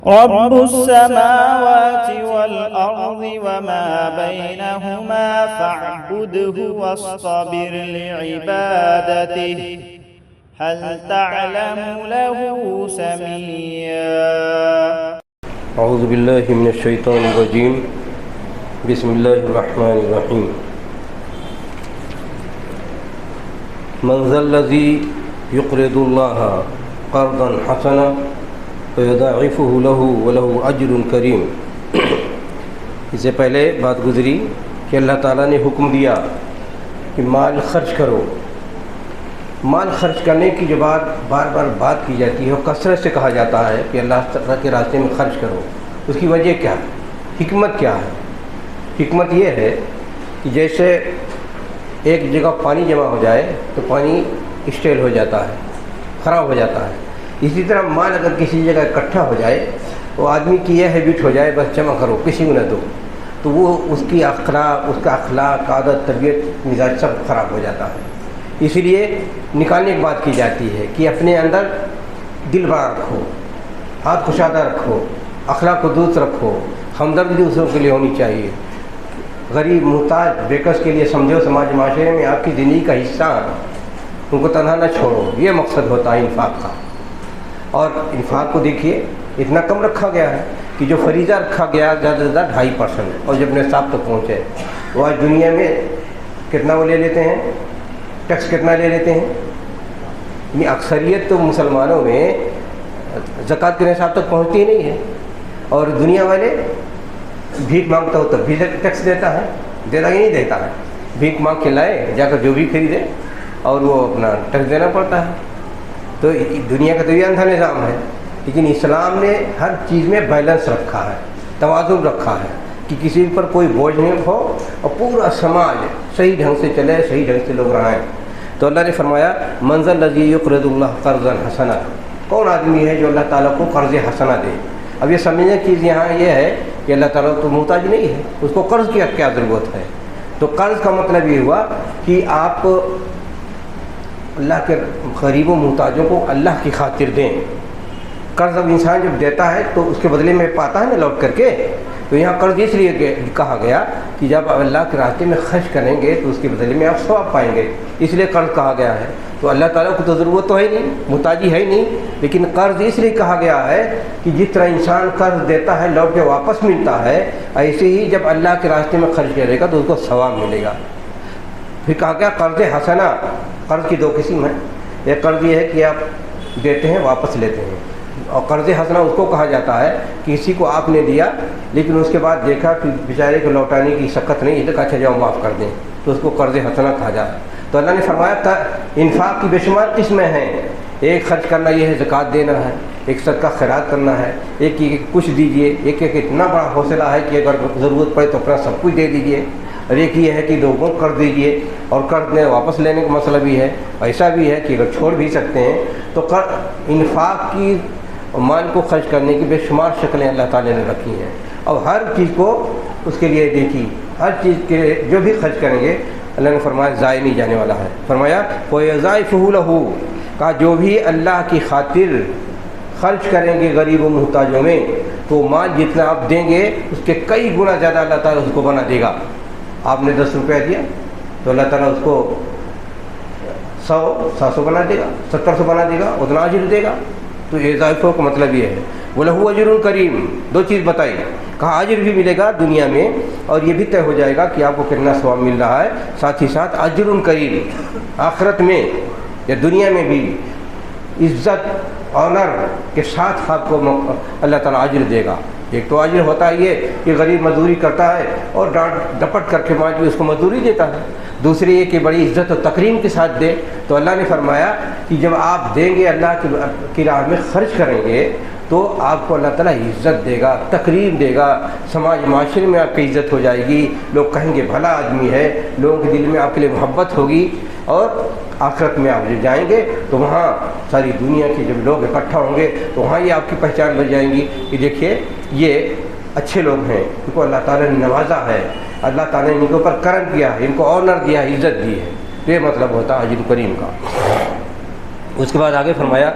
رب السماوات والأرض وما بينهما فاعبده واصطبر لعبادته هل تعلم له سميا اعوذ باللہ من الشیطان الرجیم بسم اللہ الرحمن الرحیم من ذا الذی یقرض اللہ قرضا حسنا فیضاعفہ لہ ولہ اجر کریم۔ اس سے پہلے بات گزری کہ اللہ تعالیٰ نے حکم دیا کہ مال خرچ کرو۔ مال خرچ کرنے کی جو بار بار بات کی جاتی ہے وہ کثرت سے کہا جاتا ہے کہ اللہ تعالیٰ کے راستے میں خرچ کرو۔ اس کی وجہ کیا ہے؟ حکمت کیا ہے؟ حکمت یہ ہے کہ جیسے ایک جگہ پانی جمع ہو جائے تو پانی اسٹیل ہو جاتا ہے، خراب ہو جاتا ہے۔ اسی طرح مال اگر کسی جگہ اکٹھا ہو جائے وہ آدمی کی یہ ہیبٹ ہو جائے بس جمع کرو کسی کو نہ دو، تو وہ اس کا اخلاق عادت طبیعت مزاج سب خراب ہو جاتا ہے۔ اسی لیے نکالنے کی بات کی جاتی ہے کہ اپنے اندر دل بڑا رکھو، ہاتھ کشادہ رکھو، اخلاق کو درست رکھو، ہمدردی دوسروں کے لیے ہونی چاہیے، غریب محتاج بیکس کے لیے سمجھو سماج معاشرے میں آپ کی زندگی کا حصہ ہیں، ان کو تنہا نہ چھوڑو۔ یہ مقصد ہوتا ہے انفاق کا۔ اور انفاق کو دیکھیے اتنا کم رکھا گیا ہے کہ جو فریضہ رکھا گیا زیادہ سے زیادہ 2.5%، اور جب نصاب تک پہنچے وہ آج دنیا میں کتنا وہ لے لیتے ہیں، ٹیکس کتنا لے لیتے ہیں؟ یہ اکثریت تو مسلمانوں میں زکوٰۃ کے نصاب تک پہنچتی ہی نہیں ہے، اور دنیا والے بھیک مانگتا ہو تب بھی ٹیکس دیتا ہے، دیتا ہی نہیں دیتا ہے، بھیک مانگ کے لائے جا کر جو بھی خریدے اور وہ اپنا ٹیکس دینا پڑتا ہے۔ تو دنیا کا تو یہ اندھا نظام ہے، لیکن اسلام نے ہر چیز میں بیلنس رکھا ہے، توازن رکھا ہے کہ کسی پر کوئی بوجھ نہیں ہو اور پورا سماج صحیح ڈھنگ سے چلے، صحیح ڈھنگ سے لوگ رہیں۔ تو اللہ نے فرمایا من ذا الذی یقرض اللہ قرضا حسنا، کون آدمی ہے جو اللہ تعالیٰ کو قرض حسنا دے؟ اب یہ سمجھنے کی چیز یہاں یہ ہے کہ اللہ تعالیٰ تو محتاج نہیں ہے، اس کو قرض کی کیا ضرورت ہے؟ تو قرض کا مطلب یہ ہوا کہ آپ اللہ کے غریب و محتاجوں کو اللہ کی خاطر دیں۔ قرض اب انسان جب دیتا ہے تو اس کے بدلے میں پاتا ہے نا لوٹ کر کے، تو یہاں قرض اس لیے کہا گیا کہ جب اللہ کے راستے میں خرچ کریں گے تو اس کے بدلے میں آپ ثواب پائیں گے، اس لیے قرض کہا گیا ہے۔ تو اللہ تعالیٰ کو تو ضرورت تو ہے نہیں، محتاجی ہے ہی نہیں، لیکن قرض اس لیے کہا گیا ہے کہ جس طرح انسان قرض دیتا ہے لوٹ کے واپس ملتا ہے، ایسے ہی جب اللہ کے راستے میں خرچ کرے گا تو اس کو ثواب ملے گا۔ پھر کہا گیا قرض حسنا۔ قرض کی 2 قسم ہیں، ایک قرض یہ ہے کہ آپ دیتے ہیں واپس لیتے ہیں، اور قرض حسنا اس کو کہا جاتا ہے کہ کسی کو آپ نے دیا لیکن اس کے بعد دیکھا کہ بیچارے کو لوٹانے کی شکت نہیں ہے تو اچھا جاؤ معاف کر دیں، تو اس کو قرض حسنا کہا جاتا ہے۔ تو اللہ نے فرمایا انفاق کی بے شمار قسمیں ہیں، ایک خرچ کرنا یہ ہے زکوٰۃ دینا ہے، ایک صدقہ خیرات کرنا ہے، ایک کچھ دیجئے، ایک اتنا بڑا حوصلہ ہے کہ اگر ضرورت پڑے تو اپنا سب کچھ دے دیجئے، اور ایک یہ ہے کہ لوگوں کو قرض دیجئے، اور قرض نے واپس لینے کا مسئلہ بھی ہے، ایسا بھی ہے کہ اگر چھوڑ بھی سکتے ہیں۔ تو انفاق کی مال کو خرچ کرنے کی بے شمار شکلیں اللہ تعالیٰ نے رکھی ہیں، اور ہر چیز کو اس کے لیے دیکھی، ہر چیز کے جو بھی خرچ کریں گے اللہ نے فرمایا ضائع نہیں جانے والا ہے۔ فرمایا فَيَضَاعِفُهُ لَهُ، کہا جو بھی اللہ کی خاطر خرچ کریں گے غریب و محتاجوں میں تو مال جتنا آپ دیں گے اس کے کئی گنا زیادہ اللہ تعالیٰ اس کو بنا دے گا۔ آپ نے 10 روپیہ دیا تو اللہ تعالیٰ اس کو 100 بنا دے گا، 700 بنا دے گا، اتنا اجر دے گا۔ تو اضافہ کا مطلب یہ ہے وَلَهُ أَجْرٌ كَرِيمٌ۔ 2 چیز بتائی، کہا اجر بھی ملے گا دنیا میں اور یہ بھی طے ہو جائے گا کہ آپ کو کتنا ثواب مل رہا ہے، ساتھ ہی ساتھ اجر کریم، آخرت میں یا دنیا میں بھی عزت آنر کے ساتھ آپ کو اللہ تعالیٰ اجر دے گا۔ ایک تو اجر ہوتا ہے یہ کہ غریب مزدوری کرتا ہے اور ڈانٹ ڈپٹ کر کے مال بھی اس کو مزدوری دیتا ہے، دوسری یہ کہ بڑی عزت و تکریم کے ساتھ دے۔ تو اللہ نے فرمایا کہ جب آپ دیں گے اللہ کی راہ میں خرچ کریں گے تو آپ کو اللہ تعالیٰ عزت دے گا، تکریم دے گا، سماج معاشرے میں آپ کی عزت ہو جائے گی، لوگ کہیں گے بھلا آدمی ہے، لوگوں کے دل میں آپ کے لیے محبت ہوگی، اور آخرت میں آپ جب جائیں گے تو وہاں ساری دنیا کے جب لوگ اکٹھا ہوں گے تو وہاں یہ آپ کی پہچان بن جائیں گی کہ دیکھیے یہ اچھے لوگ ہیں، ان کو اللہ تعالیٰ نے نوازا ہے، اللہ تعالیٰ نے ان کے اوپر کرم کیا ہے، ان کو آنر دیا ہے، عزت دی ہے۔ یہ مطلب ہوتا ہے اجر کریم کا۔ اس کے بعد آگے فرمایا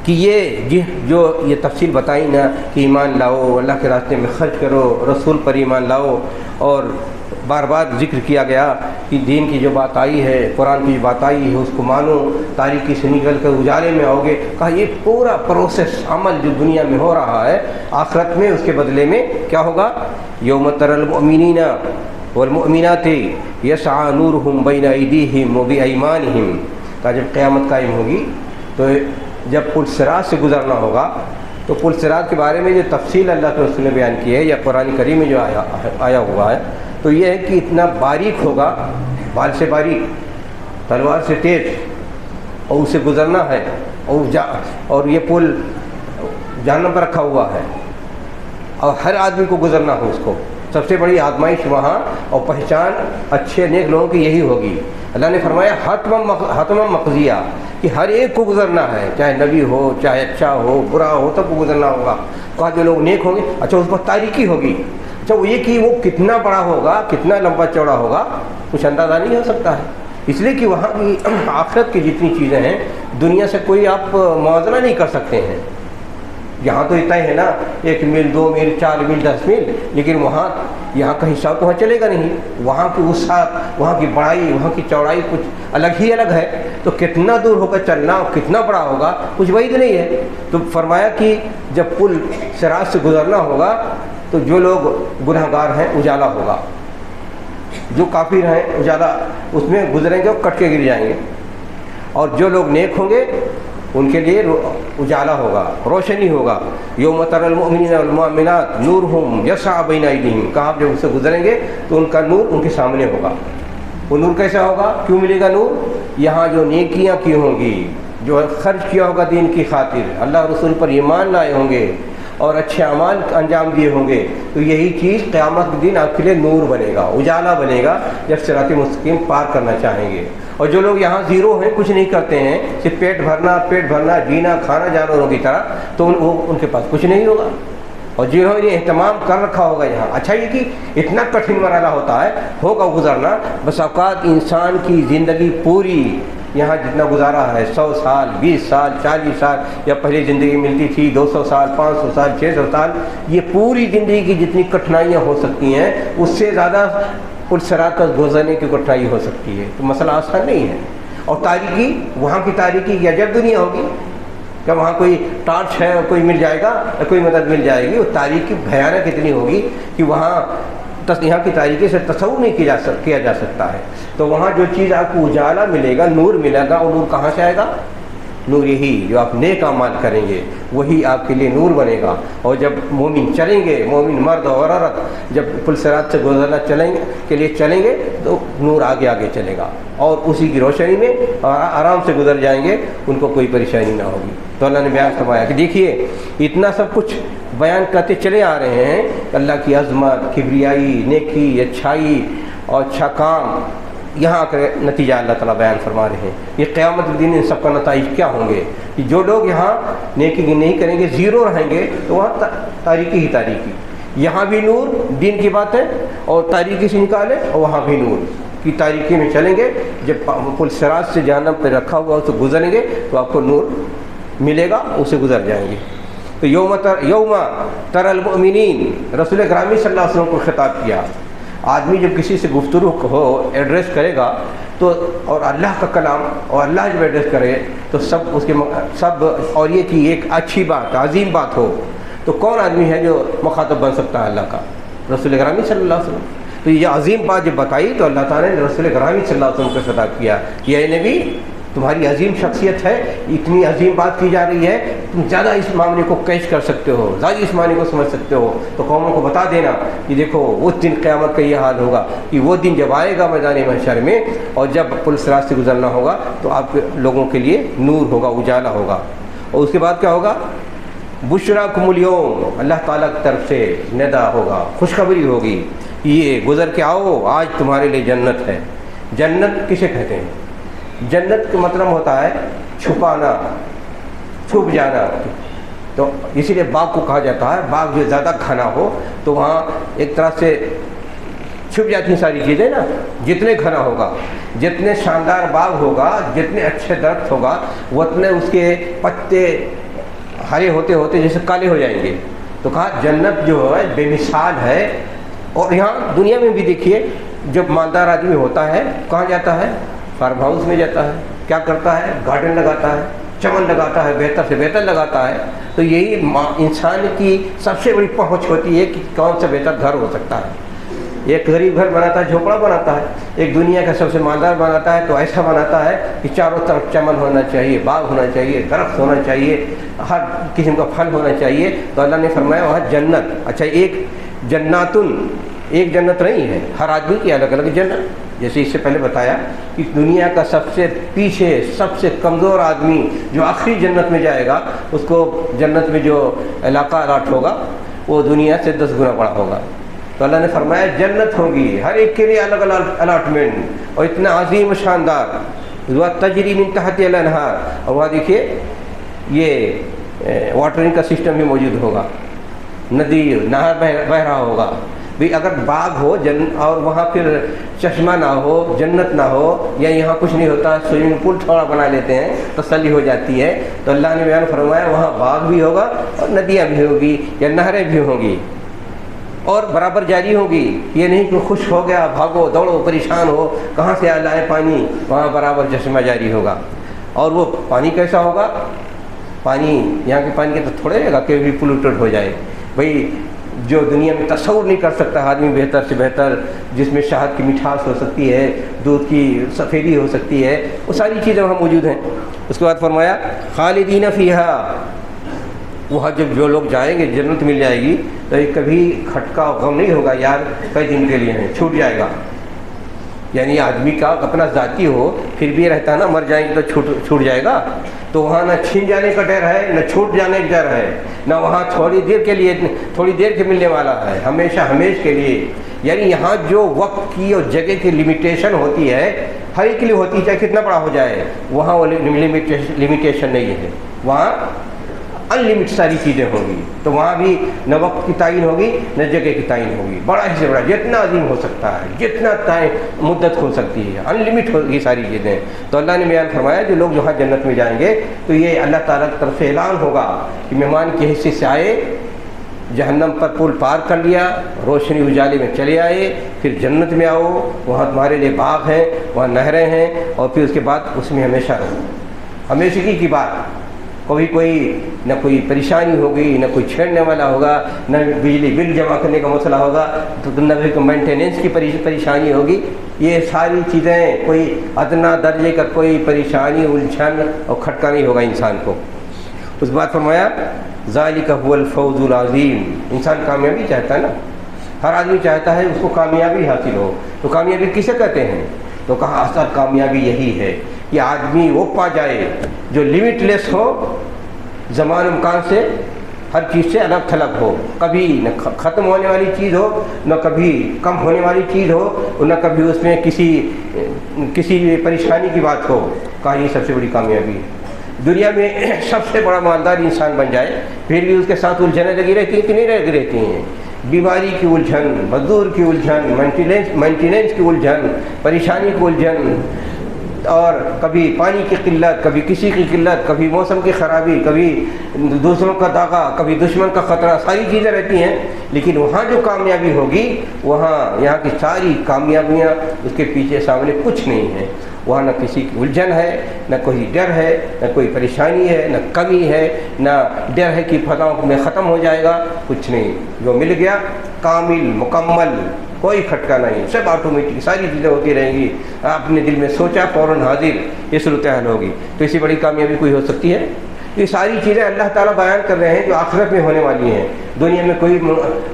کہ یہ جو یہ تفصیل بتائی نا کہ ایمان لاؤ، اللہ کے راستے میں خرچ کرو، رسول پر ایمان لاؤ، اور بار بار ذکر کیا گیا کہ دین کی جو بات آئی ہے، قرآن کی جو بات آئی ہے اس کو مانو، تاریکی سے نکل کر اجالے میں آؤ گے۔ کہا یہ پورا پروسیس عمل جو دنیا میں ہو رہا ہے، آخرت میں اس کے بدلے میں کیا ہوگا؟ یوم تری المؤمنین والمؤمنات یسعی نورہم بین ایدیہم وبایمانہم، کہ جب قیامت قائم ہوگی تو جب پل صراط سے گزرنا ہوگا، تو پل صراط کے بارے میں جو تفصیل اللہ کے رسول نے بیان کی ہے یا قرآن کریم میں جو آیا ہوا ہے، تو یہ ہے کہ اتنا باریک ہوگا، بال سے باریک، تلوار سے تیز، اور اسے گزرنا ہے، اور یہ پل جہنم پر رکھا ہوا ہے، اور ہر آدمی کو گزرنا ہو اس کو۔ سب سے بڑی آزمائش وہاں اور پہچان اچھے نیک لوگوں کی یہی ہوگی۔ اللہ نے فرمایا حتم مقضیہ، کہ ہر ایک کو گزرنا ہے، چاہے نبی ہو، چاہے اچھا ہو، برا ہو، سب کو گزرنا ہوگا۔ کہا جو لوگ نیک ہوں گے، اچھا اس پر تاریکی ہوگی، اچھا وہ یہ کہ وہ کتنا بڑا ہوگا، کتنا لمبا چوڑا ہوگا، کچھ اندازہ نہیں ہو سکتا ہے، اس لیے کہ وہاں کی آخرت کی جتنی چیزیں ہیں دنیا سے کوئی آپ موازنہ نہیں کر سکتے ہیں۔ یہاں تو اتنا ہی ہے نا، 1 میل 2 میل 4 میل 10 میل، لیکن وہاں یہاں کا حساب تو وہاں چلے گا نہیں، وہاں کی وسعت، وہاں کی بڑائی، وہاں کی چوڑائی کچھ الگ ہی الگ ہے، تو کتنا دور ہو کر چلنا، کتنا بڑا ہوگا، کچھ وعید نہیں ہے۔ تو فرمایا کہ جب پل صراط سے گزرنا ہوگا تو جو لوگ گناہ گار ہیں اجالا ہوگا، جو کافر ہیں اجالا اس میں گزریں گے اور کٹ کے گر جائیں گے، اور جو لوگ نیک ہوں گے ان کے لیے اجالا ہوگا، روشنی ہوگا۔ یوم تری المؤمنین والمؤمنات نورہم یسعی بین ایدیہم، کہا جب اس سے گزریں گے تو ان کا نور ان کے سامنے ہوگا۔ وہ نور کیسا ہوگا؟ کیوں ملے گا نور؟ یہاں جو نیکیاں کی ہوں گی، جو خرچ کیا ہوگا دین کی خاطر، اللہ رسول پر ایمان لائے ہوں گے اور اچھے اعمال انجام دیے ہوں گے، تو یہی چیز قیامت کے دن آپ کے لیے نور بنے گا، اجالا بنے گا جب صراط مستقیم پار کرنا چاہیں گے۔ اور جو لوگ یہاں زیرو ہیں، کچھ نہیں کرتے ہیں، صرف پیٹ بھرنا، جینا کھانا جانوروں کی طرح، تو ان کے پاس کچھ نہیں ہوگا۔ اور جنہوں نے اہتمام کر رکھا ہوگا یہاں، اچھا یہ کہ اتنا کٹھن مرحلہ ہوتا ہے، ہوگا گزرنا، بس اوقات انسان کی زندگی پوری یہاں جتنا گزارا ہے، 100 سال 20 سال 40 سال، یا پہلی زندگی ملتی تھی 200 سال 500 سال 600 سال، یہ پوری زندگی کی جتنی کٹھنائیاں ہو سکتی ہیں اس سے زیادہ پل صراط پر گزرنے کی کٹھنائی ہو سکتی ہے، تو مسئلہ آسان نہیں ہے۔ اور تاریکی، وہاں کی تاریکی کی عجب دنیا ہوگی، کہ وہاں کوئی ٹارچ ہے، کوئی مل جائے گا، کوئی مدد مل جائے گی، وہ تاریکی بھیانک اتنی ہوگی کہ وہاں یہاں کی تاریکی سے تصور نہیں کیا جا سکتا ہے۔ تو وہاں جو چیز آپ کو اجالا ملے گا، نور ملے گا، وہ نور کہاں سے آئے گا؟ نور یہی جو آپ نیک اعمال کریں گے وہی آپ کے لیے نور بنے گا۔ اور جب مومن چلیں گے، مومن مرد اور عورت جب پل صراط سے گزرنا چلیں گے تو نور آگے آگے چلے گا، اور اسی کی روشنی میں آرام سے گزر جائیں گے، ان کو کوئی پریشانی نہ ہوگی۔ تو اللہ نے بیان فرمایا کہ دیکھیے اتنا سب کچھ بیان کرتے چلے آ رہے ہیں، اللہ کی عظمت، کبریائی، نیکی، اچھائی اور اچھا کام، یہاں کا نتیجہ اللہ تعالیٰ بیان فرما رہے ہیں۔ یہ قیامت کے دن ان سب کا نتائج کیا ہوں گے کہ جو لوگ یہاں نیکی نہیں کریں گے، زیرو رہیں گے، تو وہاں تاریکی ہی تاریکی، یہاں بھی نور دین کی بات ہے اور تاریکی سے نکالے، اور وہاں بھی نور کی تاریکی میں چلیں گے۔ جب پل صراط سے جہنم پہ رکھا ہوا اسے گزریں گے تو آپ کو نور ملے گا، اسے گزر جائیں گے۔ تو یوم تری المؤمنین، رسول گرامی صلی اللہ علیہ وسلم کو خطاب کیا۔ آدمی جب کسی سے گفتگو ہو، ایڈریس کرے گا تو، اور اللہ کا کلام، اور اللہ جب ایڈریس کرے تو سب اور یہ کہ ایک اچھی بات، عظیم بات ہو، تو کون آدمی ہے جو مخاطب بن سکتا ہے اللہ کا؟ رسول گرامی صلی اللہ علیہ وسلم۔ تو یہ عظیم بات جب بتائی تو اللہ تعالیٰ نے رسول گرامی صلی اللہ علیہ وسلم کو خطاب کیا کہ اے نبی، تمہاری عظیم شخصیت ہے، اتنی عظیم بات کی جا رہی ہے، تم زیادہ اس معاملے کو کیچ کر سکتے ہو، زیادہ اس معاملے کو سمجھ سکتے ہو، تو قوموں کو بتا دینا کہ دیکھو اس دن قیامت کا یہ حال ہوگا کہ وہ دن جب آئے گا میدان محشر میں، اور جب پل صراط سے گزرنا ہوگا تو آپ کے لوگوں کے لیے نور ہوگا، اجالا ہوگا۔ اور اس کے بعد کیا ہوگا؟ بشراکم الیوم، اللہ تعالیٰ کی طرف سے ندا ہوگا، خوشخبری ہوگی، یہ گزر کے آؤ، آج تمہارے لیے جنت ہے۔ جنت کسے کہتے ہیں؟ جنت کا مطلب ہوتا ہے چھپانا، چھپ جانا۔ تو اسی لیے باغ کو کہا جاتا ہے، باغ جو زیادہ گھنا ہو تو وہاں ایک طرح سے چھپ جاتی ہیں ساری چیزیں نا۔ جتنے گھنا ہوگا، جتنے شاندار باغ ہوگا، جتنے اچھے درخت ہوگا، اتنے اس کے پتے ہرے ہوتے ہوتے جیسے کالے ہو جائیں گے. تو کہا جنت جو ہے بے مثال ہے. اور یہاں دنیا میں بھی دیکھیے جب مالدار آدمی ہوتا ہے کہاں جاتا ہے؟ فارم ہاؤس میں جاتا ہے. کیا کرتا ہے؟ گارڈن لگاتا ہے, چمن لگاتا ہے, بہتر سے بہتر لگاتا ہے. تو یہی انسان کی سب سے بڑی پہنچ ہوتی ہے کہ کون سا بہتر گھر ہو سکتا ہے. ایک غریب گھر بناتا ہے, جھوپڑا بناتا ہے. ایک دنیا کا سب سے مالدار بناتا ہے تو ایسا بناتا ہے کہ چاروں طرف چمن ہونا چاہیے, باغ ہونا چاہیے, درخت ہونا چاہیے, ہر قسم کا پھل ہونا چاہیے. تو اللہ نے فرمایا وہاں جنت. اچھا ایک جناتن, ایک جنت نہیں ہے, ہر آدمی کی الگ الگ جنت. جیسے اس سے پہلے بتایا کہ دنیا کا سب سے پیچھے سب سے کمزور آدمی جو آخری جنت میں جائے گا اس کو جنت میں جو علاقہ الاٹ ہوگا وہ دنیا سے 10 گنا بڑا ہوگا. تو اللہ نے فرمایا جنت ہوگی, ہر ایک کے لیے الگ الگ الاٹمنٹ, اور اتنا عظیم و شاندار. تجری من تحتها الانہار, اور وہاں دیکھیے یہ واٹرنگ کا سسٹم بھی موجود ہوگا, ندی نہر بہ رہا ہوگا. بھی اگر باغ ہو اور وہاں پھر چشمہ نہ ہو, جنت نہ ہو, یا یہاں کچھ نہیں ہوتا, سوئمنگ پول تھوڑا بنا لیتے ہیں تسلی ہو جاتی ہے. تو اللہ نے بیان فرمایا وہاں باغ بھی ہوگا اور ندیاں بھی ہوگی یا نہریں بھی ہوں گی, اور برابر جاری ہوگی. یہ نہیں کہ خوش ہو گیا بھاگو دوڑو پریشان ہو کہاں سے لائے پانی, وہاں برابر چشمہ جاری ہوگا. اور وہ پانی کیسا ہوگا؟ پانی یہاں کے پانی کے تو تھوڑے رہے گا کہ بھی پولوٹڈ ہو جائے. بھائی جو دنیا میں تصور نہیں کر سکتا آدمی بہتر سے بہتر, جس میں شہد کی مٹھاس ہو سکتی ہے, دودھ کی سفیدی ہو سکتی ہے, وہ ساری چیزیں وہاں موجود ہیں. اس کے بعد فرمایا خالدین فیہا, وہاں جب جو لوگ جائیں گے جنت مل جائے گی تو کبھی کھٹکا غم نہیں ہوگا یار کئی دن کے لیے ہیں چھوٹ جائے گا. یعنی آدمی کا اپنا ذاتی ہو پھر بھی رہتا ہے نا, مر جائیں گے تو چھوٹ جائے گا. تو وہاں نہ چھین جانے کا ڈر ہے, نہ چھوٹ جانے کا ڈر ہے, نہ وہاں تھوڑی دیر کے ملنے والا ہے, ہمیشہ ہمیش کے لیے. یعنی یہاں جو وقت کی اور جگہ کی لمیٹیشن ہوتی ہے ہر ایک کے لیے ہوتی ہے چاہے کتنا بڑا ہو جائے, وہاں وہ لمیٹیشن نہیں ہے. وہاں انلمٹ ساری چیزیں ہوں گی. تو وہاں بھی نہ وقت کی تعین ہوگی نہ جگہ کی تعین ہوگی. بڑا ہی سے بڑا جتنا عظیم ہو سکتا ہے, جتنا مدت ہو سکتی ہے, انلمٹ ہوگی ساری چیزیں. تو اللہ نے بیان فرمایا جو لوگ جہاں جنت میں جائیں گے تو یہ اللہ تعالیٰ کی طرف سے اعلان ہوگا کہ مہمان کے حصے سے آئے, جہنم پر پل پار کر لیا, روشنی اجالے میں چلے آئے, پھر جنت میں آؤ, وہاں تمہارے لیے باغ ہیں, وہاں نہریں ہیں, اور پھر اس کے بعد اس میں ہمیشہ رہو. ہمیشگی کی بات, کبھی کوئی نہ کوئی پریشانی ہوگی, نہ کوئی چھیڑنے والا ہوگا, نہ بجلی بل جمع کرنے کا مسئلہ ہوگا, تو نہ کوئی مینٹیننس کی پریشانی ہوگی. یہ ساری چیزیں کوئی ادنا درجے کا کوئی پریشانی الجھن اور کھٹکا نہیں ہوگا انسان کو. اس بات فرمایا ذالک هو الفوز العظیم. انسان کامیابی چاہتا ہے نا, ہر آدمی چاہتا ہے اس کو کامیابی حاصل ہو. تو کامیابی کسے کہتے ہیں؟ تو کہا اصل کامیابی یہی ہے کہ آدمی وہ پا جائے جو لمٹ لیس ہو, زمان مکان سے ہر چیز سے الگ تھلگ ہو, کبھی نہ ختم ہونے والی چیز ہو, نہ کبھی کم ہونے والی چیز ہو, اور نہ کبھی اس میں کسی پریشانی کی بات ہو. کہا یہ سب سے بڑی کامیابی ہے. دنیا میں سب سے بڑا مالدار انسان بن جائے پھر بھی اس کے ساتھ الجھنیں لگی رہتی ہیں کہ نہیں لگی رہتی ہیں. بیماری کی الجھن, مزدور کی الجھن, مینٹیننس کی الجھن, پریشانی کی الجھن, اور کبھی پانی کی قلت, کبھی کسی کی قلت, کبھی موسم کی خرابی, کبھی دوسروں کا داغا, کبھی دشمن کا خطرہ, ساری چیزیں رہتی ہیں. لیکن وہاں جو کامیابی ہوگی وہاں یہاں کی ساری کامیابیاں اس کے پیچھے سامنے کچھ نہیں ہیں. وہاں نہ کسی کی الجھن ہے, نہ کوئی ڈر ہے, نہ کوئی پریشانی ہے, نہ کمی ہے, نہ ڈر ہے کہ فضاؤں میں ختم ہو جائے گا, کچھ نہیں. جو مل گیا کامل مکمل, کوئی کھٹکا نہیں, سب آٹومیٹک ساری چیزیں ہوتی رہیں گی. آپ نے دل میں سوچا فوراً حاضر, یہ صورتحال ہوگی. تو اسی بڑی کامیابی کوئی ہو سکتی ہے؟ یہ ساری چیزیں اللہ تعالیٰ بیان کر رہے ہیں جو آخرت میں ہونے والی ہیں. دنیا میں کوئی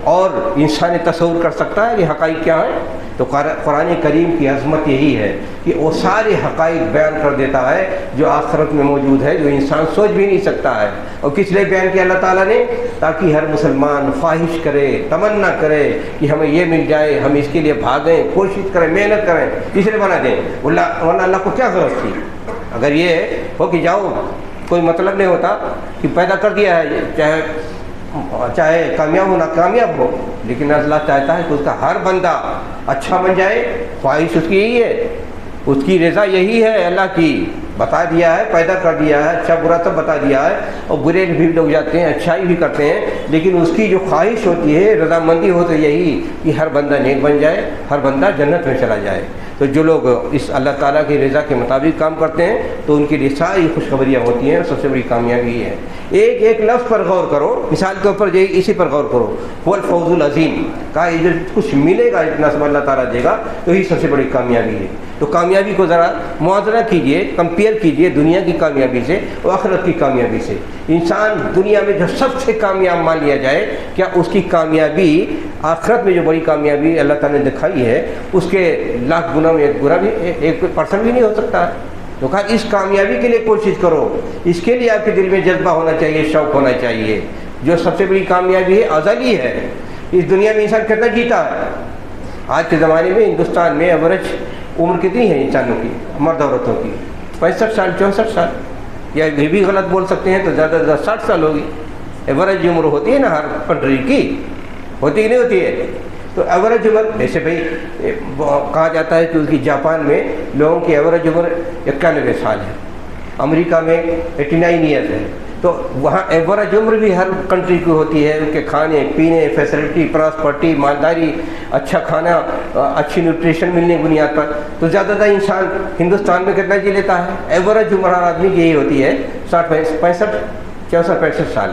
اور انسان تصور کر سکتا ہے کہ حقائق کیا ہیں؟ تو قرآن کریم کی عظمت یہی ہے کہ وہ سارے حقائق بیان کر دیتا ہے جو آخرت میں موجود ہے, جو انسان سوچ بھی نہیں سکتا ہے. اور کس لیے بیان کیا اللہ تعالیٰ نے؟ تاکہ ہر مسلمان خواہش کرے, تمنا کرے کہ ہمیں یہ مل جائے, ہم اس کے لیے بھاگیں, کوشش کریں, محنت کریں. اس لیے بنا دیں, ورنہ اللہ کو کیا ضرورت تھی؟ اگر یہ ہو کہ جاؤ, کوئی مطلب نہیں ہوتا کہ پیدا کر دیا ہے, چاہے کامیاب ہو نہ کامیاب ہو, لیکن اللہ چاہتا ہے کہ اس کا ہر بندہ اچھا بن جائے. خواہش اس کی یہی ہے, اس کی رضا یہی ہے اللہ کی. بتا دیا ہے، پیدا کر دیا ہے، اچھا برا سب بتا دیا ہے، اور برے بھی لوگ جاتے ہیں، اچھائی بھی کرتے ہیں، لیکن اس کی جو خواہش ہوتی ہے، رضامندی ہو تو یہی کہ ہر بندہ نیک بن جائے، ہر بندہ جنت میں چلا جائے۔ تو جو لوگ اس اللہ تعالیٰ کی رضا کے مطابق کام کرتے ہیں تو ان کے لیے ساری خوشخبریاں ہوتی ہیں، اور سب سے بڑی کامیابی یہ ہے۔ ایک ایک لفظ پر غور کرو، مثال کے اوپر اسی پر غور کرو، هو الفوز العظیم، کہا یہ جو کچھ ملے گا اتنا سب اللہ تعالیٰ دے گا تو یہ سب سے بڑی کامیابی ہے۔ تو کامیابی کو ذرا موازنہ کیجئے، کمپیئر کیجئے دنیا کی کامیابی سے اور آخرت کی کامیابی سے۔ انسان دنیا میں جو سب سے کامیاب مان لیا جائے، کیا اس کی کامیابی آخرت میں جو بڑی کامیابی اللہ تعالیٰ نے دکھائی ہے اس کے لاکھ گنا میں ایک گنا بھی 1% بھی نہیں ہو سکتا۔ تو کہا اس کامیابی کے لیے کوشش کرو، اس کے لیے آپ کے دل میں جذبہ ہونا چاہیے، شوق ہونا چاہیے۔ جو سب سے بڑی کامیابی ہے ازلی ہے۔ اس دنیا میں انسان کتنا جیتا ہے؟ آج کے زمانے میں ہندوستان میں ایوریج عمر کتنی ہے انسانوں کی، مرد عورتوں کی؟ 65 سال، 64 سال، یا یہ بھی غلط بول سکتے ہیں تو زیادہ سے زیادہ 60 سال ہوگی۔ ایوریج عمر ہوتی ہے نا ہر کنٹری کی، ہوتی کہ نہیں ہوتی ہے؟ تو ایوریج عمر جیسے بھائی کہا جاتا ہے کہ اس کی جاپان میں لوگوں کی ایوریج عمر 91 سال ہے، امریکہ میں 89 ایئرس ہے۔ تو وہاں ایوریج عمر بھی ہر کنٹری کی ہوتی ہے، ان کے کھانے پینے، فیسلٹی، پراسپرٹی، مالداری، اچھا کھانا، اچھی نیوٹریشن ملنے کی بنیاد پر۔ تو زیادہ تر انسان ہندوستان میں کتنا جی لیتا ہے؟ ایوریج عمر ہر آدمی کی یہی ہوتی ہے 65 سال۔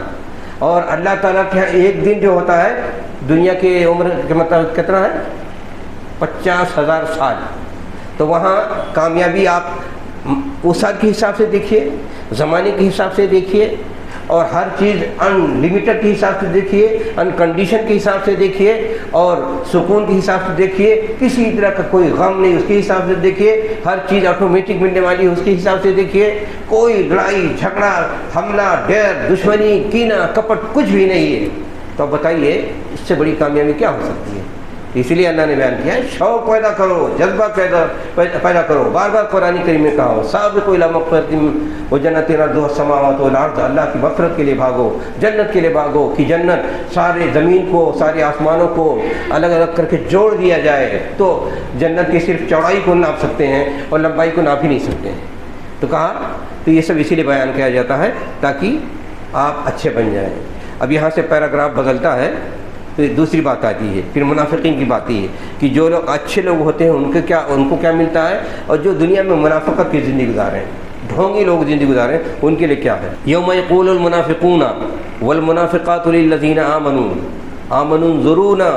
اور اللہ تعالیٰ کے ایک دن جو ہوتا ہے دنیا کے عمر کے مطابق کتنا ہے؟ 50,000 سال۔ تو وہاں کامیابی آپ وسعت کے حساب سے دیکھیے، زمانے کے حساب سے دیکھیے، اور ہر چیز ان لمیٹڈ کے حساب سے دیکھیے، ان کنڈیشن کے حساب سے دیکھیے، اور سکون کے حساب سے دیکھیے، کسی طرح کا کوئی غم نہیں اس کے حساب سے دیکھیے، ہر چیز آٹومیٹک ملنے والی اس کے حساب سے دیکھیے، کوئی لڑائی جھگڑا حملہ ڈیر دشمنی کینہ کپٹ کچھ بھی نہیں ہے۔ تو بتائیے اس سے بڑی کامیابی کیا ہو سکتی ہے؟ اسی لیے اللہ نے بیان کیا ہے شوق پیدا کرو، جذبہ پیدا کرو۔ بار بار قرآن کریم میں کہا ہو سابقوا الی مغفرۃ و جنۃ عرضھا السماوات والارض، اللہ کی مغفرت کے لیے بھاگو، جنت کے لیے بھاگو، کہ جنت سارے زمین کو، سارے آسمانوں کو الگ الگ کر کے جوڑ دیا جائے تو جنت کی صرف چوڑائی کو ناپ سکتے ہیں اور لمبائی کو ناپ ہی نہیں سکتے ہیں۔ تو کہا تو یہ سب اسی لیے بیان کیا جاتا ہے تاکہ آپ اچھے بن جائیں۔ اب یہاں سے پیراگراف بدلتا ہے تو دوسری بات آتی ہے، پھر منافقین کی بات یہ ہے کہ جو لوگ اچھے لوگ ہوتے ہیں ان کو کیا ملتا ہے، اور جو دنیا میں منافقت کی زندگی گزارے ہیں، ڈھونگی لوگ زندگی گزارے ہیں، ان کے لیے کیا ہے۔ یوم یقول المنافقون والمنافقات للذین آمنوا انظرونا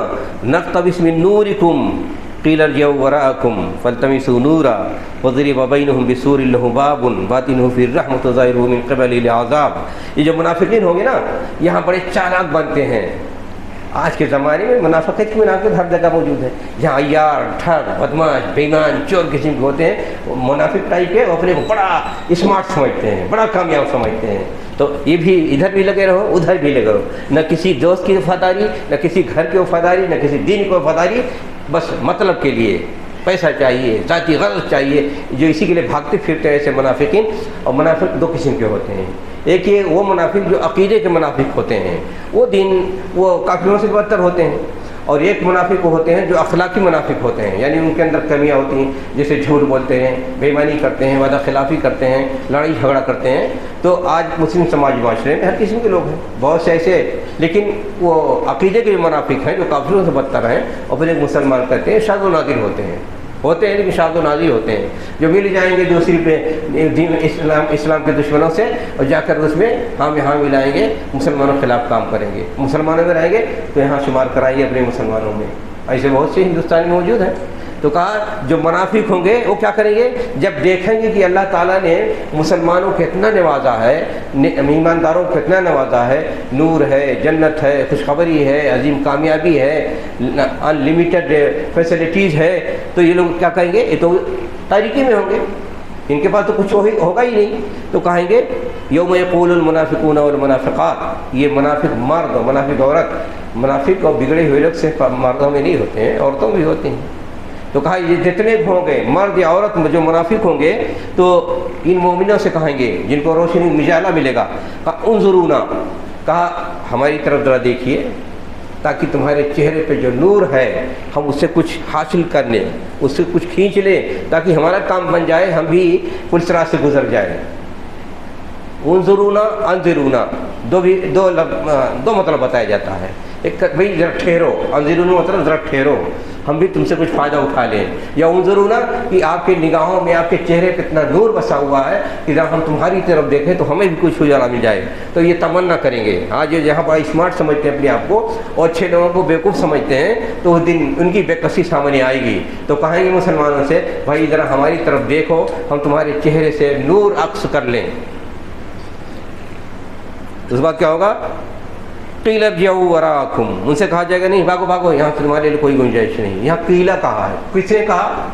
نقتبس من نورکم قیل ارجعوا وراءکم فالتمسوا نورا وضرب بینہم بسور لہ باب باطنہ فیہ الرحمۃ وظاہرہ من قبلہ العذاب۔ یہ جو منافقین ہوں گے نا، یہاں بڑے چالاک بنتے ہیں۔ آج کے زمانے میں منافقت کی منافقت ہر جگہ موجود ہے، جہاں عیار، ٹھگ، بدماش، بےایمان، چور قسم کے ہوتے ہیں، وہ منافق ٹائپ کے اپنے کو بڑا اسمارٹ سمجھتے ہیں، بڑا کامیاب سمجھتے ہیں۔ تو یہ بھی ادھر بھی لگے رہو ادھر بھی لگے رہو، نہ کسی دوست کی وفاداری، نہ کسی گھر کی وفاداری، نہ کسی دین کی وفاداری، بس مطلب کے لیے پیسہ چاہیے، ذاتی غرض چاہیے، جو اسی کے لیے بھاگتے پھرتے ہیں ایسے منافقین۔ اور منافق دو قسم کے ہوتے ہیں، ایک یہ وہ منافق جو عقیدے کے منافق ہوتے ہیں، وہ کافروں سے بدتر ہوتے ہیں، اور ایک منافق وہ ہوتے ہیں جو اخلاقی منافق ہوتے ہیں، یعنی ان کے اندر کمیاں ہوتی ہیں، جیسے جھوٹ بولتے ہیں، بے ایمانی کرتے ہیں، وعدہ خلافی کرتے ہیں، لڑائی جھگڑا کرتے ہیں۔ تو آج مسلم سماج معاشرے میں ہر قسم کے لوگ ہیں، بہت سے ایسے، لیکن وہ عقیدے کے جو منافق ہیں جو کافروں سے بدتر ہیں اور پھر ایک مسلمان کہتے ہیں شاذ و نادر ہوتے ہیں لیکن شاذ و نادر ہوتے ہیں، جو مل جائیں گے دوسری پہ دین اسلام کے دشمنوں سے اور جا کر اس میں ہم یہاں ملائیں گے، مسلمانوں کے خلاف کام کریں گے، مسلمانوں میں رہیں گے تو یہاں شمار کرائیں گے اپنے مسلمانوں میں۔ ایسے بہت سے ہندوستان میں موجود ہیں۔ تو کہا جو منافق ہوں گے وہ کیا کریں گے، جب دیکھیں گے کہ اللہ تعالیٰ نے مسلمانوں کو اتنا نوازا ہے، ایمانداروں کو اتنا نوازا ہے، نور ہے، جنت ہے، خوشخبری ہے، عظیم کامیابی ہے، ان لمیٹڈ فیسلٹیز ہے، تو یہ لوگ کیا کہیں گے، یہ تو تاریکی میں ہوں گے، ان کے پاس تو کچھ ہوگا ہی نہیں۔ تو کہیں گے یوم یقول المنافقون والمنافقات، یہ منافق مرد اور منافق عورت، منافق اور بگڑے ہوئے لوگ صرف مردوں میں نہیں ہوتے ہیں، عورتوں بھی ہوتے ہیں۔ تو کہا یہ جتنے ہوں گے مرد یا عورت جو منافق ہوں گے تو ان مومنوں سے کہیں گے جن کو روشنی مجالہ ملے گا، کہا انظرونا، کہا ہماری طرف ذرا دیکھیے، تاکہ تمہارے چہرے پہ جو نور ہے ہم اس سے کچھ حاصل کر لیں، اس سے کچھ کھینچ لیں، تاکہ ہمارا کام بن جائے، ہم بھی پوری طرح سے گزر جائیں۔ انظرونا انظرونا دو مطلب بتایا جاتا ہے۔ ایک بھائی ذرا ٹھہرو، انظرونا مطلب ذرا ٹھہرو، ہم بھی تم سے کچھ فائدہ اٹھا لیں، یا انظرونا کہ آپ کے نگاہوں میں آپ کے چہرے پہ اتنا نور بسا ہوا ہے کہ جب ہم تمہاری طرف دیکھیں تو ہمیں بھی کچھ اجالا مل جائے۔ تو یہ تمنا کریں گے۔ آج جہاں بڑا اسمارٹ سمجھتے ہیں اپنے آپ کو اور اچھے لوگوں کو بیوقوف سمجھتے ہیں، تو اس دن ان کی بے کسی سامنے آئے گی، تو کہیں گے مسلمانوں سے بھائی ذرا ہماری طرف دیکھو، ہم تمہارے چہرے سے نور عکس کر لیں۔ اس بات کیا ہوگا؟ قیل ارجعوا وراءکم، ان سے کہا جائے گا نہیں بھاگو بھاگو، یہاں تمہارے لیے کوئی گنجائش نہیں۔ یہاں قیلا کہا ہے، کس نے کہا؟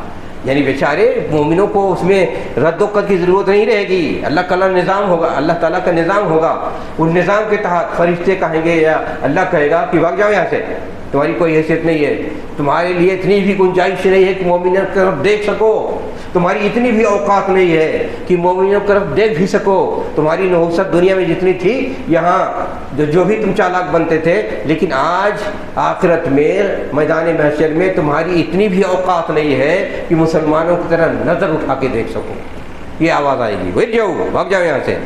یعنی بیچارے مومنوں کو اس میں رد و قد کی ضرورت نہیں رہے گی، اللہ کا نظام ہوگا، اللہ تعالیٰ کا نظام ہوگا، اس نظام کے تحت فرشتے کہیں گے یا اللہ کہے گا کہ بھاگ جاؤ یہاں سے، تمہاری کوئی حیثیت نہیں ہے، تمہارے لیے اتنی بھی گنجائش نہیں ہے کہ مومنوں کی طرف دیکھ سکو، تمہاری اتنی بھی اوقات نہیں ہے کہ مومنوں کی طرف دیکھ بھی سکو، تمہاری نحوست دنیا میں جتنی تھی یہاں جو بھی تم چالاک بنتے تھے، لیکن آج آخرت میں میدان محشر میں تمہاری اتنی بھی اوقات نہیں ہے کہ مسلمانوں کی طرح نظر اٹھا کے دیکھ سکو۔ یہ آواز آئے گی، بھاگ جاؤ بھاگ جاؤ یہاں سے،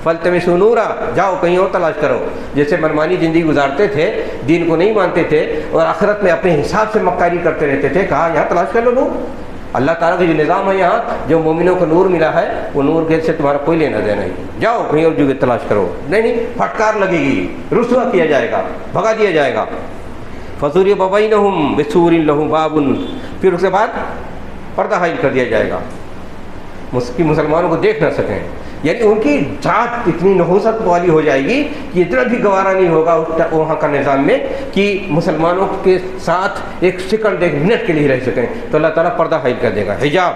فَالْتَمِسُوا نُورًا، جاؤ کہیں اور تلاش کرو۔ جیسے منمانی زندگی گزارتے تھے، دین کو نہیں مانتے تھے اور آخرت میں اپنے حساب سے مکاری کرتے رہتے تھے، کہا یہاں تلاش کر لو نور، اللہ تعالیٰ کا جو نظام ہے یہاں، جو مومنوں کو نور ملا ہے، وہ نور کے سے تمہارا کوئی لینا دینا نہیں، جاؤ کہیں اور جگہ تلاش کرو۔ نہیں، پھٹکار لگے گی، رسوا کیا جائے گا، بھگا دیا جائے گا۔ فَضُرِبَ بَيْنَهُمْ بِسُورٍ لَهُ بَابٌ، پھر اس کے بعد پردہ حائل کر دیا جائے گا کہ مسلمانوں کو دیکھ نہ سکیں، یعنی ان کی ذات اتنی نحوست والی ہو جائے گی کہ اتنا بھی گوارا نہیں ہوگا وہاں کا نظام میں کہ مسلمانوں کے ساتھ ایک سیکنڈ ایک منٹ کے لیے رہ سکیں، تو اللہ تعالیٰ پردہ حائل کر دے گا، حجاب۔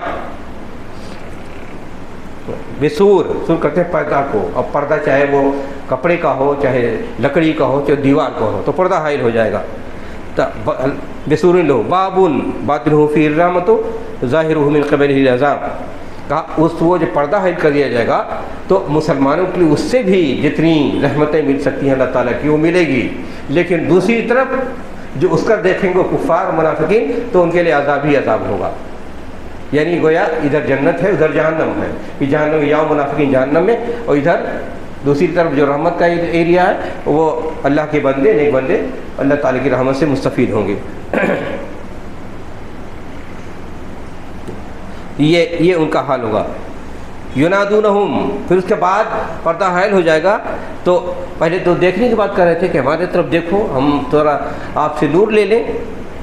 بسور، سور کرتے ہیں پردہ کو، اب پردہ چاہے وہ کپڑے کا ہو، چاہے لکڑی کا ہو، چاہے دیوار کا ہو، تو پردہ حائل ہو جائے گا۔ بسور لو بابن باطنہ فیہ الرحمۃ ظاہرہ من قبلہ العذاب، کہا وہ جو پردہ حائل کر دیا جائے گا تو مسلمانوں کے لیے اس سے بھی جتنی رحمتیں مل سکتی ہیں اللہ تعالیٰ کی وہ ملے گی، لیکن دوسری طرف جو اس کا دیکھیں گے کفار منافقین تو ان کے لیے عذاب ہی عذاب ہوگا، یعنی گویا ادھر جنت ہے ادھر جہنم ہے، کہ جہنم یا منافقین جہنم میں، اور ادھر دوسری طرف جو رحمت کا ایریا ہے وہ اللہ کے بندے نیک بندے اللہ تعالیٰ کی رحمت سے مستفید ہوں گے۔ یہ ان کا حال ہوگا۔ ینادونہم، پھر اس کے بعد پردہ حائل ہو جائے گا، تو پہلے تو دیکھنے کی بات کر رہے تھے کہ ہمارے طرف دیکھو ہم تھوڑا آپ سے نور لے لیں،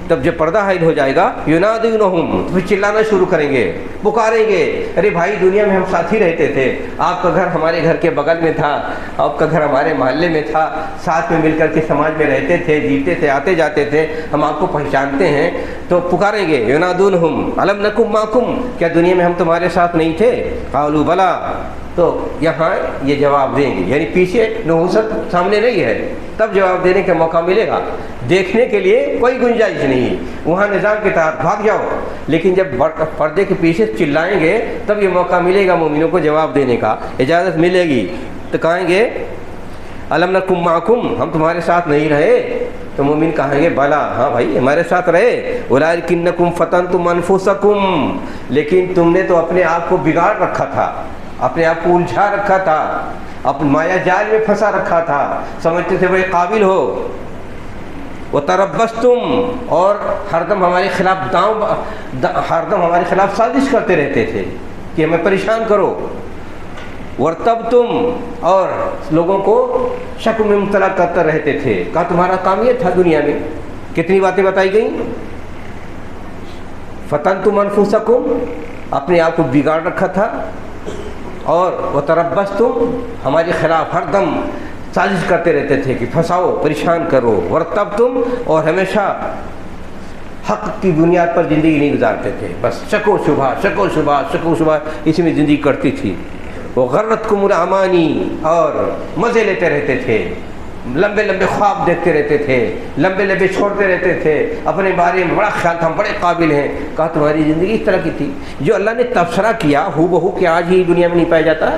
تب جب پردہ حائل ہو جائے گا ینادونہم، تو پھر چلانا شروع کریں گے، پکاریں گے، ارے بھائی دنیا میں ہم ساتھ ہی رہتے تھے، آپ کا گھر ہمارے گھر کے بغل میں تھا، آپ کا گھر ہمارے محلے میں تھا، ساتھ میں مل کر کے سماج میں رہتے تھے، جیتے تھے، آتے جاتے تھے، ہم آپ کو پہچانتے ہیں، تو پکاریں گے ینادونہم الم نکم معکم، کیا دنیا میں ہم تمہارے ساتھ نہیں تھے؟ قالوا بلا، تو یہاں یہ جواب دیں گے، یعنی پیچھے نحوست سامنے نہیں ہے، تب جواب دینے کا موقع ملے گا، دیکھنے کے لیے کوئی گنجائش نہیں، وہاں نظام کے تحت بھاگ جاؤ، لیکن جب پردے کے پیچھے چلائیں گے تب یہ موقع ملے گا مومنوں کو جواب دینے کا، اجازت ملے گی، تو کہیں گے الم نکم معکم، ہم تمہارے ساتھ نہیں رہے؟ تو مومن کہیں گے بلا، ہاں بھائی ہمارے ساتھ رہے، ولکنکم فتنتم انفسکم، لیکن تم نے تو اپنے آپ کو بگاڑ رکھا تھا، اپنے آپ کو الجھا رکھا تھا، اپنے مایا جال میں پھنسا رکھا تھا، سمجھتے تھے بھائی قابل ہو، وتربصتم، اور ہردم ہمارے خلاف ہردم ہمارے خلاف سازش کرتے رہتے تھے کہ ہمیں پریشان کرو، ورتبتم، اور لوگوں کو شک میں مبتلا کرتے رہتے تھے، کہا تمہارا کام یہ تھا دنیا میں، کتنی باتیں بتائی گئیں، فتنتم انفسکم، اپنے آپ کو بگاڑ رکھا تھا، اور وتربصتم، ہمارے خلاف ہر دم سازش کرتے رہتے تھے کہ پھنساؤ پریشان کرو، ورتبتم، اور ہمیشہ حق کی بنیاد پر زندگی نہیں گزارتے تھے، بس شک و شبہ شک و شبہ شک و شبہ اسی میں زندگی کرتی تھی، وغرتکم الامانی، اور مزے لیتے رہتے تھے، لمبے لمبے خواب دیکھتے رہتے تھے، لمبے لمبے چھوڑتے رہتے تھے، اپنے بارے میں بڑا خیال تھا ہم بڑے قابل ہیں، کہا تمہاری زندگی اس طرح کی تھی، جو اللہ نے تبصرہ کیا ہو بہو کہ آج ہی دنیا میں نہیں پایا جاتا ہے،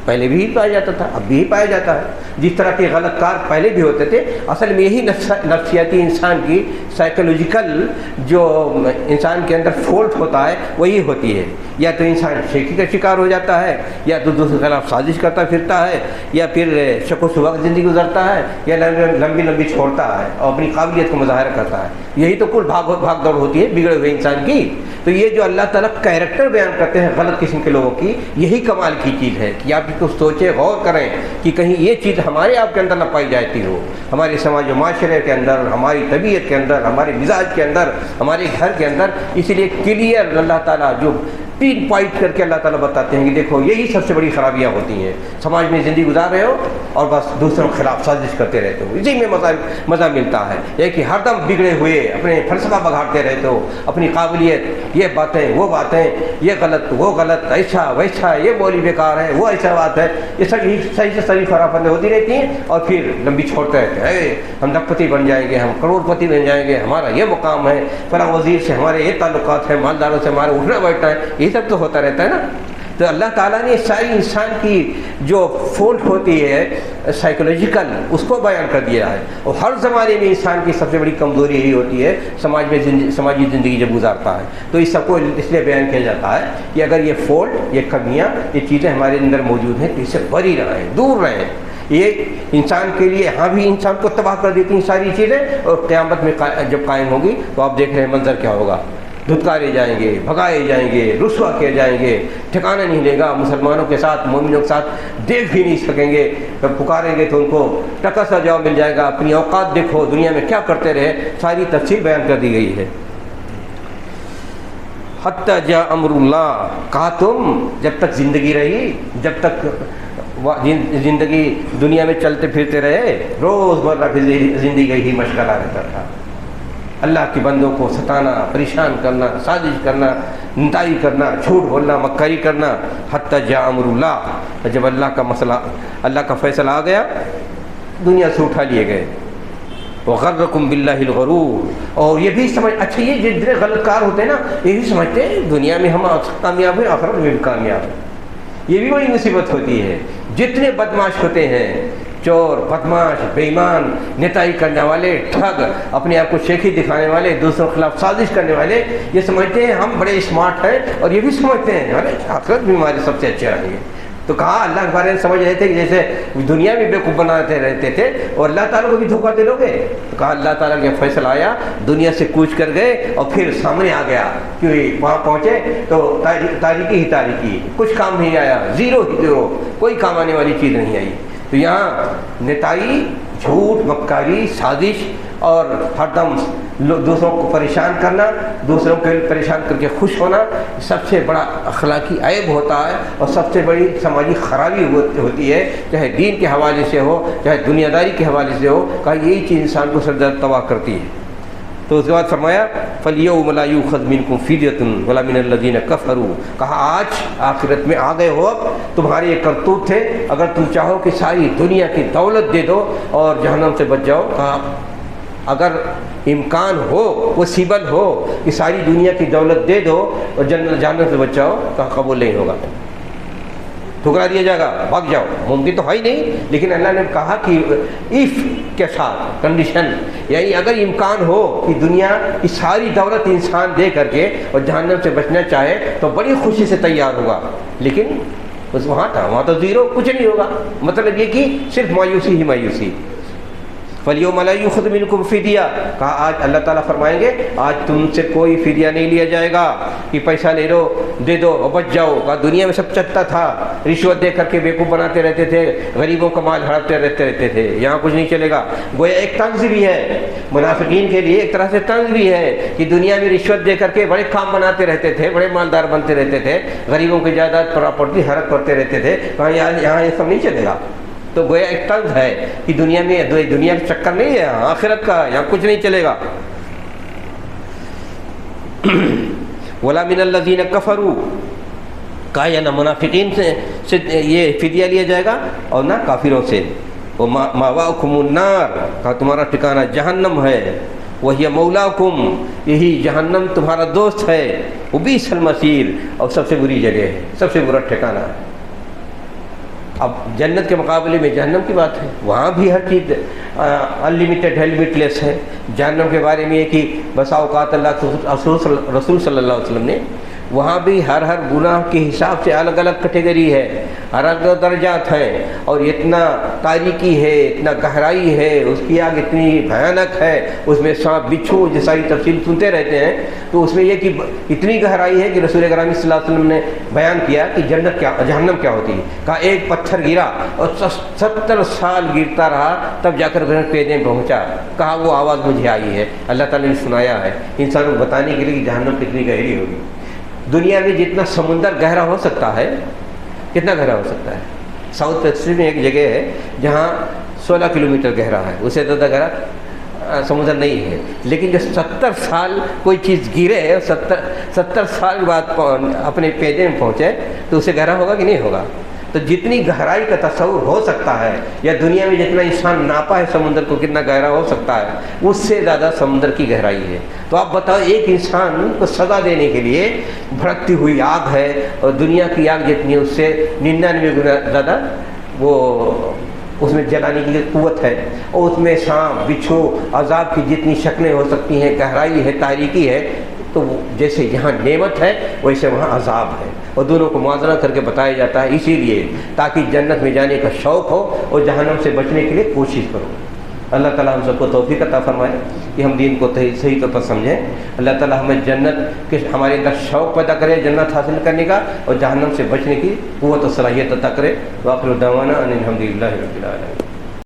پہلے بھی پایا جاتا تھا، اب بھی پایا جاتا ہے۔ جس طرح کے غلط کار پہلے بھی ہوتے تھے، اصل میں یہی نفسیاتی انسان کی سائیکولوجیکل جو انسان کے اندر فالٹ ہوتا ہے وہی ہوتی ہے۔ یا تو انسان شیخی کا شکار ہو جاتا ہے، یا تو دوسرے کے خلاف سازش کرتا پھرتا ہے، یا پھر شک و شبہ کی زندگی گزرتا ہے، یا لمبی چھوڑتا ہے اور اپنی قابلیت کو مظاہرہ کرتا ہے۔ یہی تو کل بھاگ دوڑ ہوتی ہے بگڑے ہوئے انسان کی۔ تو یہ جو اللہ تعالیٰ کیریکٹر بیان کرتے ہیں غلط قسم کے لوگوں کی، یہی کمال کی چیز ہے کہ آپ اس کو سوچیں، غور کریں کہ کہیں یہ چیز ہمارے آپ کے اندر نہ پائی جاتی ہو، ہمارے سماج و معاشرے کے اندر، ہماری طبیعت کے اندر، ہمارے مزاج کے اندر، ہمارے گھر کے اندر۔ اس لیے کلیئر اللہ تعالیٰ جو 3 پوائنٹ کر کے اللہ تعالیٰ بتاتے ہیں کہ دیکھو یہی سب سے بڑی خرابیاں ہوتی ہیں، سماج میں زندگی گزار رہے ہو اور بس دوسروں کے خلاف سازش کرتے رہتے ہو، اسی میں مزہ ملتا ہے۔ یہ کہ ہر دم بگڑے ہوئے اپنے فلسفہ بگاڑتے رہتے ہو، اپنی قابلیت، یہ باتیں وہ باتیں، یہ غلط وہ غلط، ایسا ویسا، یہ بولی بیکار ہے، وہ ایسا بات ہے، یہ سب صحیح سے صحیح خرافاتیں ہوتی رہتی ہیں اور پھر لمبی چھوڑتے رہتے ہیں۔ ہم لکھپتی بن جائیں گے، ہم کروڑ پتی بن جائیں گے، ہمارا یہ مقام ہے، فلاں وزیر سے ہمارے یہ تعلقات ہیں، مالداروں سے ہمارا اٹھنا بیٹھنا ہے، یہ سب تو ہوتا رہتا ہے نا۔ تو اللہ تعالیٰ نے ساری انسان کی جو فالٹ ہوتی ہے سائیکولوجیکل، اس کو بیان کر دیا ہے، اور ہر زمانے میں انسان کی سب سے بڑی کمزوری یہی ہوتی ہے سماجی زندگی جب گزارتا ہے۔ تو اس سب کو اس لیے بیان کیا جاتا ہے کہ اگر یہ فالٹ، یہ کمیاں، یہ چیزیں ہمارے اندر موجود ہیں تو اس سے بری رہیں، دور رہیں۔ یہ انسان کے لیے ہاں بھی انسان کو تباہ کر دیتی ہیں ساری چیزیں، اور قیامت میں جب قائم ہوگی تو آپ دیکھ رہے ہیں منظر کیا ہوگا، دھتکارے جائیں گے، بھگائے جائیں گے، رسوا کیے جائیں گے، ٹھکانہ نہیں لے گا، مسلمانوں کے ساتھ مومنوں کے ساتھ دیکھ بھی نہیں سکیں گے، جب پکاریں گے تو ان کو ٹکا سا جواب مل جائے گا، اپنی اوقات دیکھو، دنیا میں کیا کرتے رہے، ساری تفصیل بیان کر دی گئی ہے۔ حتی جاء امر اللہ، کہا تم جب تک زندگی رہی، جب تک زندگی دنیا میں چلتے پھرتے رہے، روز مرہ کی زندگی ہی مشغلہ رہتا تھا، اللہ کے بندوں کو ستانا، پریشان کرنا، سازش کرنا، نتائی کرنا، جھوٹ بولنا، مکاری کرنا۔ حتی جاء امر اللہ، جب اللہ کا مسئلہ، اللہ کا فیصلہ آ گیا، دنیا سے اٹھا لیے گئے۔ وغرکم باللہ الغرور، اور یہ بھی سمجھ، اچھا یہ جتنے غلط کار ہوتے ہیں نا، یہ بھی سمجھتے ہیں دنیا میں ہم کامیاب ہیں، آخرت میں بھی کامیاب ہیں۔ یہ بھی بڑی مصیبت ہوتی ہے۔ جتنے بدماش ہوتے ہیں، چور، بدماش، بے ایمان، نتائی کرنے والے، ٹھگ، اپنے آپ کو شیخی دکھانے والے، دوسروں کے خلاف سازش کرنے والے، یہ سمجھتے ہیں ہم بڑے اسمارٹ ہیں، اور یہ بھی سمجھتے ہیں ارے آخرت بھی ہمارے سب سے اچھے رہیں گے۔ تو کہا اللہ کے بارے میں سمجھ رہے تھے کہ جیسے دنیا میں بیوقوف بناتے رہتے تھے اور اللہ تعالیٰ کو بھی دھوکہ دے لو گے۔ تو کہا اللہ تعالیٰ کا فیصلہ آیا، دنیا سے کوچ کر گئے اور پھر سامنے آ گیا کہ وہاں پہنچے تو تاریکی ہی تاریکی، کچھ کام نہیں آیا، زیرو ہی زیرو، کوئی کام آنے والی چیز نہیں آئی۔ تو یہاں نتائی، جھوٹ، مکاری، سازش اور ہر دم دوسروں کو پریشان کرنا، دوسروں کو پریشان کر کے خوش ہونا، سب سے بڑا اخلاقی عیب ہوتا ہے اور سب سے بڑی سماجی خرابی ہوتی ہے، چاہے دین کے حوالے سے ہو، چاہے دنیا داری کے حوالے سے ہو۔ کہا یہی چیز انسان کو سردر تباہ کرتی ہے۔ تو اس کے بعد فرمایا فَالْيَوْمَ لَا يُؤْخَذْ مِنْكُمْ فِدْيَةٌ وَلَا مِنَ الَّذِينَ كَفَرُوا، کہا آج آخرت میں آ گئے ہو، اب تمہارے یہ کرتوت تھے، اگر تم چاہو کہ ساری دنیا کی دولت دے دو اور جہنم سے بچ جاؤ، کہا اگر امکان ہو، پاسبل ہو کہ ساری دنیا کی دولت دے دو اور جہنم سے بچ جاؤ، کہا قبول نہیں ہوگا، ٹھکرا دیا جائے گا، بھاگ جاؤ، ممکن تو ہے ہی نہیں۔ لیکن اللہ نے کہا کہ ایف کے ساتھ کنڈیشن، یعنی اگر امکان ہو کہ دنیا کی ساری دولت انسان دے کر کے اور جہنم سے بچنا چاہے تو بڑی خوشی سے تیار ہوگا، لیکن بس وہاں تھا، وہاں تو زیرو، کچھ نہیں ہوگا۔ مطلب یہ کہ صرف مایوسی ہی مایوسی۔ فَالْيَوْمَ لَا يُؤْخَذْ مِنْكُمْ فِدْيَةٌ، کہا آج اللہ تعالیٰ فرمائیں گے آج تم سے کوئی فدیہ نہیں لیا جائے گا کہ پیسہ لے لو، دے دو اور بچ جاؤ۔ کہا دنیا میں سب چلتا تھا، رشوت دے کر کے بیوقوف بناتے رہتے تھے، غریبوں کا مال ہڑپتے رہتے تھے، یہاں کچھ نہیں چلے گا۔ گویا ایک طنز بھی ہے منافقین کے لیے، ایک طرح سے طنز بھی ہے کہ دنیا میں رشوت دے کر کے بڑے کام بناتے رہتے تھے، بڑے مالدار بنتے رہتے تھے، غریبوں کی جائیداد پراپرٹی ہڑپ کرتے رہتے تھے، کہا یہاں یہ سب نہیں چلے گا۔ تو گویا ایک طنز ہے کہ دنیا میں دنیا کا چکر نہیں ہے، آخرت کا یہاں کچھ نہیں چلے گا۔ وَلَا مِنَ الَّذِينَ كَفَرُوا، کہا یا نہ منافقین سے یہ فدیہ لیا جائے گا اور نہ کافروں سے۔ وَمَأْوَاكُمُ النَّارُ، کہا تمہارا ٹھکانہ جہنم ہے، وَهِيَ مَوْلَاكُمْ، یہی جہنم تمہارا دوست ہے، وَبِئْسَ الْمَصِيرُ، اور سب سے بری جگہ ہے، سب سے برا ٹھکانہ ہے۔ اب جنت کے مقابلے میں جہنم کی بات ہے، وہاں بھی ہر چیز انلمیٹڈ ہے، لمٹ لیس ہے۔ جہنم کے بارے میں یہ کہ بسا اوقات اللہ رسول صلی اللہ علیہ وسلم نے وہاں بھی ہر گناہ کے حساب سے الگ الگ کیٹیگری ہے، الگ الگ درجات ہیں، اور اتنا تاریکی ہے، اتنا گہرائی ہے، اس کی آگ اتنی بھیانک ہے، اس میں سانپ بچھو جیسا ساری تفصیل سنتے رہتے ہیں، تو اس میں یہ کہ اتنی گہرائی ہے کہ رسول اکرم صلی اللہ علیہ وسلم نے بیان کیا کہ جہنم کیا ہوتی ہے۔ کہا ایک پتھر گرا اور 70 سال گرتا رہا تب جا کر پیدے میں پہنچا، کہا وہ آواز مجھے آئی ہے، اللہ تعالیٰ نے سنایا ہے انسان کو بتانے کے لیے کہ جہنم کتنی گہری ہوگی۔ دنیا میں جتنا سمندر گہرا ہو سکتا ہے، کتنا گہرا ہو سکتا ہے؟ ساؤتھ پیسفک میں ایک جگہ ہے جہاں 16 کلومیٹر گہرا ہے، اس سے زیادہ گہرا سمندر نہیں ہے، لیکن جو 70 سال کوئی چیز گرے اور 70 سال بعد اپنے پیدے میں پہنچے تو اسے گہرا ہوگا کہ نہیں ہوگا؟ تو جتنی گہرائی کا تصور ہو سکتا ہے، یا دنیا میں جتنا انسان ناپا ہے سمندر کو کتنا گہرا ہو سکتا ہے، اس سے زیادہ سمندر کی گہرائی ہے۔ تو آپ بتاؤ ایک انسان کو سزا دینے کے لیے بھڑکتی ہوئی آگ ہے، اور دنیا کی آگ جتنی ہے اس سے 99 گنا زیادہ وہ اس میں جلانے کی قوت ہے، اور اس میں سانپ بچھو عذاب کی جتنی شکلیں ہو سکتی ہیں، گہرائی ہے، تاریکی ہے، تو جیسے یہاں نعمت ہے ویسے وہاں عذاب ہے، اور دونوں کو موازنہ کر کے بتایا جاتا ہے اسی لیے تاکہ جنت میں جانے کا شوق ہو اور جہنم سے بچنے کے لیے کوشش کرو۔ اللہ تعالیٰ ہم سب کو توفیق عطا فرمائے کہ ہم دین کو صحیح طور پر سمجھیں۔ اللہ تعالیٰ ہمیں جنت کے ہمارے اندر شوق پیدا کرے جنت حاصل کرنے کا، اور جہنم سے بچنے کی قوت و صلاحیت عطا کرے۔ وآخر دعوانا ان الحمد للہ رب العالمین۔